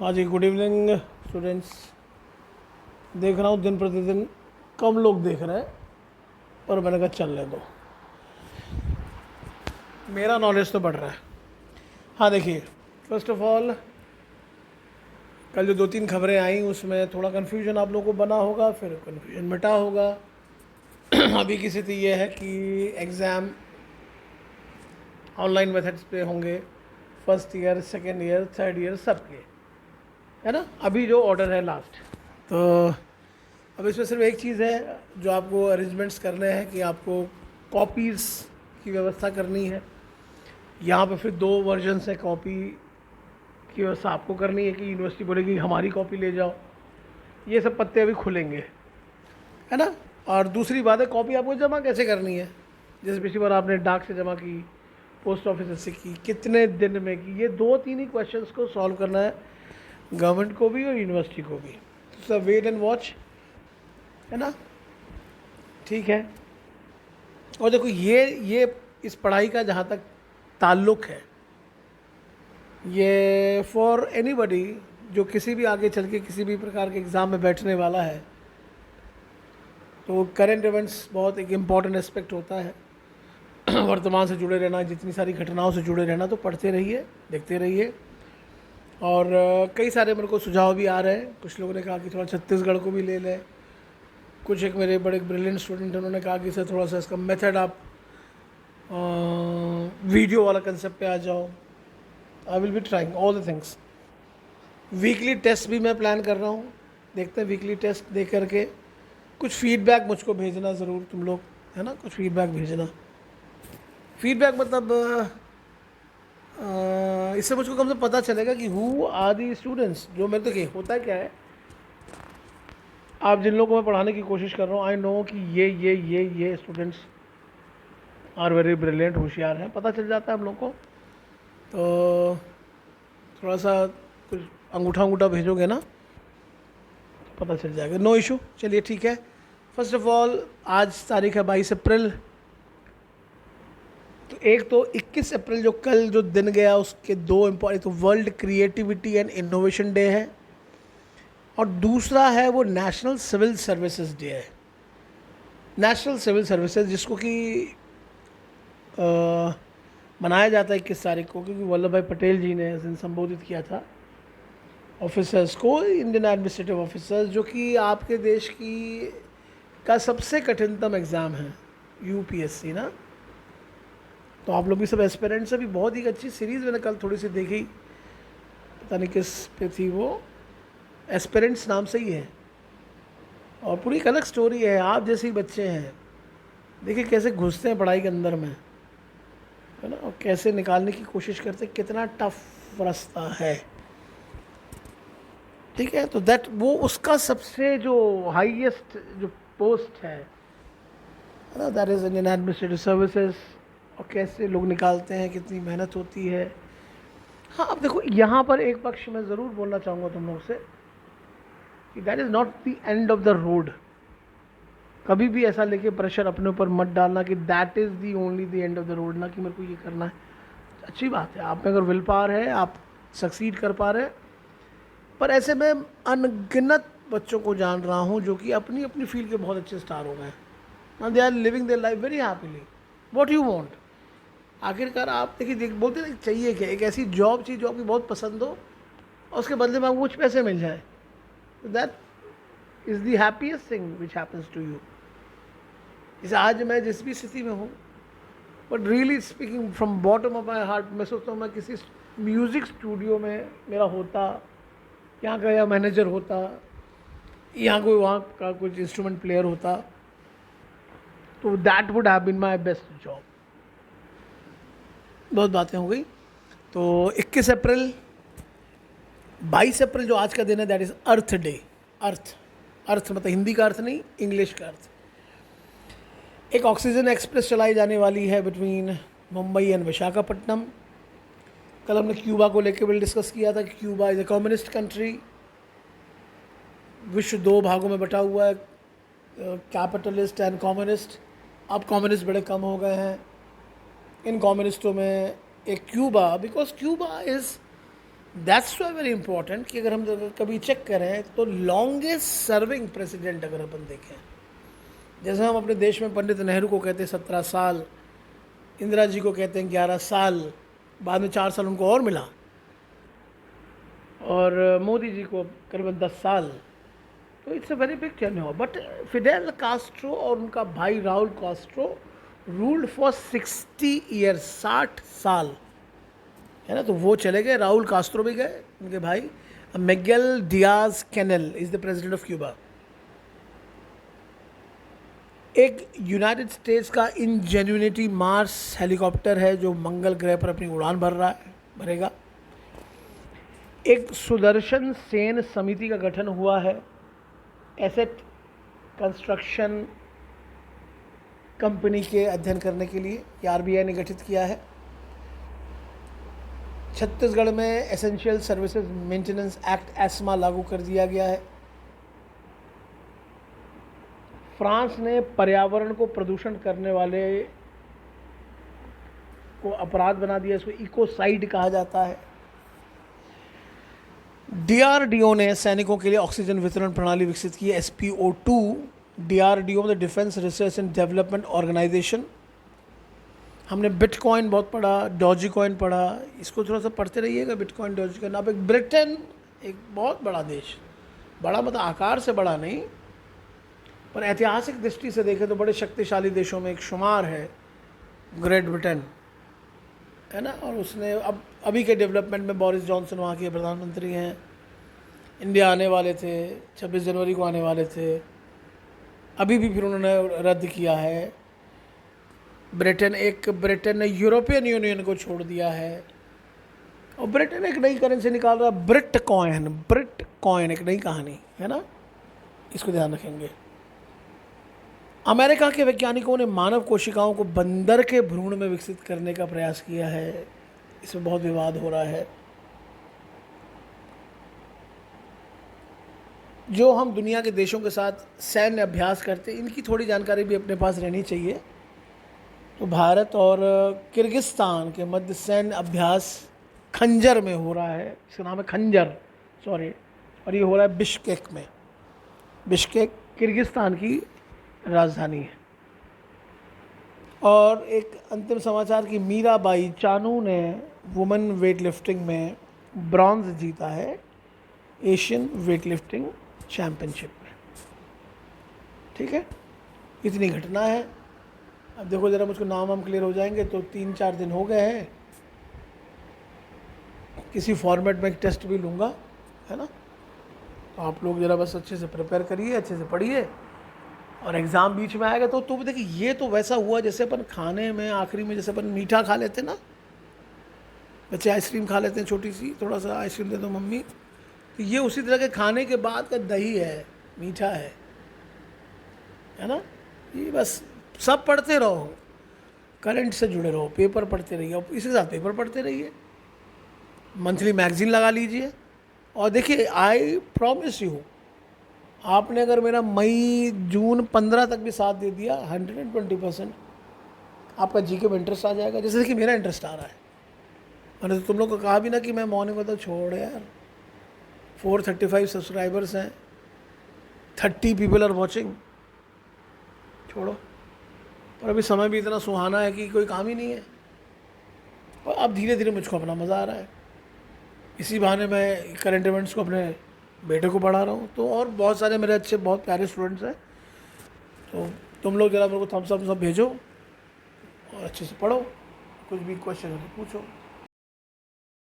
हाँ जी, good evening students. देख रहा हूँ दिन प्रतिदिन कम लोग देख रहे हैं, पर मैंने कहा चलने दो, मेरा नॉलेज तो बढ़ रहा है। हाँ देखिए, फर्स्ट ऑफ ऑल कल जो 2-3 खबरें आई उसमें थोड़ा कन्फ्यूजन आप लोगों को बना होगा, फिर कन्फ्यूजन मिटा होगा। अभी की स्थिति ये है कि एग्ज़ाम ऑनलाइन मेथड्स पे होंगे, first year, second year, third year सबके, है ना। अभी जो ऑर्डर है लास्ट, तो अब इसमें सिर्फ एक चीज़ है जो आपको अरेंजमेंट्स करने हैं कि आपको कॉपीज़ की व्यवस्था करनी है। यहाँ पे फिर 2 वर्जन्स है कॉपी की व्यवस्था आपको करनी है कि यूनिवर्सिटी बोलेगी हमारी कॉपी ले जाओ। ये सब पत्ते अभी खुलेंगे, है ना। और दूसरी बात है, कॉपी आपको जमा कैसे करनी है। जैसे पिछली बार आपने डाक से जमा की, पोस्ट ऑफिस से की, कितने दिन में की, ये 2-3 ही क्वेश्चंस को सॉल्व करना है गवर्नमेंट को भी और यूनिवर्सिटी को भी। तो वेट एंड वॉच, है ना, ठीक है। और देखो ये इस पढ़ाई का जहाँ तक ताल्लुक़ है, ये फॉर एनीबडी जो किसी भी आगे चल के किसी भी प्रकार के एग्ज़ाम में बैठने वाला है, तो करंट इवेंट्स बहुत एक इम्पॉर्टेंट एस्पेक्ट होता है। वर्तमान से जुड़े रहना, जितनी सारी घटनाओं से जुड़े रहना, तो पढ़ते रहिए, देखते रहिए। और कई सारे मेरे को सुझाव भी आ रहे हैं। कुछ लोगों ने कहा कि थोड़ा छत्तीसगढ़ को भी ले लें। कुछ एक मेरे बड़े ब्रिलियंट स्टूडेंट उन्होंने कहा कि सर थोड़ा सा इसका मेथड आप वीडियो वाला कंसेप्ट पे आ जाओ। I will be trying all the things. Weekly test भी मैं प्लान कर रहा हूँ, देखते हैं वीकली टेस्ट दे करके कुछ फीडबैक मुझको भेजना ज़रूर तुम लोग, है ना। कुछ फीडबैक भेजना, फीडबैक मतलब इससे मुझको कम से पता चलेगा कि हु आर दी स्टूडेंट्स। जो मेरे देखिए होता है क्या है, आप जिन लोगों को मैं पढ़ाने की कोशिश कर रहा हूँ, आई नो कि ये स्टूडेंट्स आर वेरी ब्रिलियंट, होशियार हैं, पता चल जाता है हम लोग को। तो थोड़ा सा कुछ अंगूठा भेजोगे ना, तो पता चल जाएगा। नो इशू, चलिए ठीक है। फर्स्ट ऑफ ऑल आज तारीख है 22 अप्रैल। तो एक तो 21 अप्रैल जो कल जो दिन गया, उसके 2 इम्पॉर्टेंट, तो world creativity and innovation day है, और दूसरा है वो नेशनल सिविल सर्विसेज डे है। नेशनल सिविल सर्विसेज जिसको कि मनाया जाता है 21 तारीख को, क्योंकि वल्लभ भाई पटेल जी ने इस दिन संबोधित किया था ऑफिसर्स को, इंडियन एडमिनिस्ट्रेटिव ऑफिसर्स, जो कि आपके देश की का सबसे कठिनतम एग्ज़ाम है, यूपीएससी ना। तो आप लोग भी सब एस्पिरेंट्स से भी बहुत ही अच्छी सीरीज़ मैंने कल थोड़ी सी देखी, पता नहीं किस पे थी वो, एस्पिरेंट्स नाम से ही है, और पूरी एक अलग स्टोरी है। आप जैसे ही बच्चे हैं, देखिए कैसे घुसते हैं पढ़ाई के अंदर में, है ना, और कैसे निकालने की कोशिश करते हैं, कितना टफ रास्ता है, ठीक है। तो दैट वो उसका सबसे जो हाईएस्ट जो पोस्ट है ना, that is Indian administrative services. और कैसे लोग निकालते हैं, कितनी मेहनत होती है। हाँ, अब देखो यहाँ पर एक पक्ष मैं ज़रूर बोलना चाहूँगा तुम लोग से कि that is not the end of the road. कभी भी ऐसा लेके प्रेशर अपने ऊपर मत डालना कि that is the only the end of the road, ना कि मेरे को ये करना है। अच्छी बात है, आप में अगर विल पावर है, आप सक्सीड कर पा रहे हैं, पर ऐसे में अनगिनत बच्चों को जान रहा हूँ जो कि अपनी अपनी फील्ड के बहुत अच्छे स्टार हो गए हैं। They are living their life very happily. What you want, आखिरकार आप देखिए बोलते हैं चाहिए क्या, एक ऐसी जॉब चाहिए जो आपकी बहुत पसंद हो और उसके बदले में आपको कुछ पैसे मिल जाए। That is the happiest thing which happens to you. जैसे आज मैं जिस भी स्थिति में हूँ, but really speaking from bottom of my heart, मैं सोचता हूँ मैं किसी म्यूज़िक स्टूडियो में मेरा होता, यहाँ का या मैनेजर होता, यहाँ कोई वहाँ का कुछ इंस्ट्रूमेंट प्लेयर होता, तो that would have been my best job. बहुत बातें हो गई। तो 21 अप्रैल, 22 अप्रैल जो आज का दिन है, दैट इज़ अर्थ डे। अर्थ, अर्थ मतलब हिंदी का अर्थ नहीं, इंग्लिश का अर्थ। एक ऑक्सीजन एक्सप्रेस चलाई जाने वाली है बिटवीन मुंबई एंड विशाखापट्टनम। कल हमने क्यूबा को लेकर भी डिस्कस किया था कि Cuba is a communist country. विश्व 2 भागों में बटा हुआ है, कैपिटलिस्ट एंड कम्युनिस्ट। अब कम्युनिस्ट बड़े कम हो गए हैं। इन कम्युनिस्टों में एक Cuba, because Cuba is that's why very important कि अगर हम कभी चेक करें तो लॉन्गेस्ट सर्विंग प्रेसिडेंट अगर अपन देखें, जैसे हम अपने देश में पंडित नेहरू को कहते हैं 17 साल, इंदिरा जी को कहते हैं 11 साल, बाद में 4 साल उनको और मिला, और मोदी जी को करीबन 10 साल। तो it's a very big tenure. But Fidel Castro और उनका भाई Rahul Castro ruled for 60 years, 60 साल, है ना। तो वो चले गए, राहुल कास्ट्रो भी गए, उनके भाई। Miguel Diaz Canel is the president of Cuba. एक यूनाइटेड स्टेट्स का इंजेन्युनिटी मार्स हेलीकॉप्टर है जो मंगल ग्रह पर अपनी उड़ान भरेगा। एक सुदर्शन सेन समिति का गठन हुआ है एसेट कंस्ट्रक्शन कंपनी के अध्ययन करने के लिए, ये आरबीआई ने गठित किया है। छत्तीसगढ़ में essential services maintenance act ESMA लागू कर दिया गया है। फ्रांस ने पर्यावरण को प्रदूषण करने वाले को अपराध बना दिया, इसको इकोसाइड कहा जाता है। डीआरडीओ ने सैनिकों के लिए ऑक्सीजन वितरण प्रणाली विकसित की है, SPO2। डीआरडीओ मतलब defence research and development organisation. हमने बिटकॉइन बहुत पढ़ा, डॉजी कॉइन पढ़ा, इसको थोड़ा सा पढ़ते रहिएगा, बिटकॉइन डॉजी कॉइन। अब एक ब्रिटेन, एक बहुत बड़ा देश, बड़ा मतलब आकार से बड़ा नहीं पर ऐतिहासिक दृष्टि से देखें तो बड़े शक्तिशाली देशों में एक शुमार है ग्रेट ब्रिटेन, है ना। और उसने अब अभी के डेवलपमेंट में बोरिस जॉनसन वहाँ के प्रधानमंत्री हैं, इंडिया आने वाले थे, 26 जनवरी को आने वाले थे, अभी भी फिर उन्होंने रद्द किया है। ब्रिटेन ने यूरोपियन यूनियन को छोड़ दिया है, और ब्रिटेन एक नई करेंसी निकाल रहा है, ब्रिट कॉइन, एक नई कहानी है ना, इसको ध्यान रखेंगे। अमेरिका के वैज्ञानिकों ने मानव कोशिकाओं को बंदर के भ्रूण में विकसित करने का प्रयास किया है, इसमें बहुत विवाद हो रहा है। जो हम दुनिया के देशों के साथ सैन्य अभ्यास करते हैं, इनकी थोड़ी जानकारी भी अपने पास रहनी चाहिए। तो भारत और किर्गिस्तान के मध्य सैन्य अभ्यास खंजर में हो रहा है, इसका नाम है खंजर, सॉरी, और ये हो रहा है बिश्केक में। बिश्केक किर्गिस्तान की राजधानी है। और एक अंतिम समाचार कि मीराबाई चानू ने वुमेन वेट लिफ्टिंग में ब्रॉन्ज जीता है एशियन वेट लिफ्टिंग चैम्पियनशिप में। ठीक है, इतनी घटना है। अब देखो ज़रा, मुझको नाम हम क्लियर हो जाएंगे तो 3-4 दिन हो गए हैं। किसी फॉर्मेट में एक टेस्ट भी लूँगा, है ना। तो आप लोग ज़रा बस अच्छे से प्रिपेयर करिए, अच्छे से पढ़िए, और एग्ज़ाम बीच में आएगा तो भी देखिए, ये तो वैसा हुआ जैसे अपन खाने में आखिरी में जैसे अपन मीठा खा लेते ना, बच्चे आइसक्रीम खा लेते हैं छोटी सी, थोड़ा सा आइसक्रीम दे दो मम्मी, तो ये उसी तरह के खाने के बाद का दही है, मीठा है ना। ये बस सब पढ़ते रहो, करंट से जुड़े रहो, पेपर पढ़ते रहिए, और इसी के साथ पेपर पढ़ते रहिए, मंथली मैगजीन लगा लीजिए। और देखिए, आई प्रॉमिस यू, आपने अगर मेरा मई जून 15 तक भी साथ दे दिया, 120% आपका जीके में इंटरेस्ट आ जाएगा, जैसे कि मेरा इंटरेस्ट आ रहा है। मैंने तो तुम लोग को कहा भी ना कि मैं मॉर्निंग में, तो छोड़ यार, 435 सब्सक्राइबर्स हैं, 30 पीपल आर वॉचिंग, छोड़ो। और अभी समय भी इतना सुहाना है कि कोई काम ही नहीं है। और अब धीरे धीरे मुझको अपना मज़ा आ रहा है, इसी बहाने मैं करंट इवेंट्स को अपने बेटे को पढ़ा रहा हूँ। तो और बहुत सारे मेरे अच्छे बहुत प्यारे स्टूडेंट्स हैं, तो तुम लोग ज़रा मेरे को थम्स अप सब भेजो और अच्छे से पढ़ो, कुछ भी क्वेश्चन हो तो पूछो।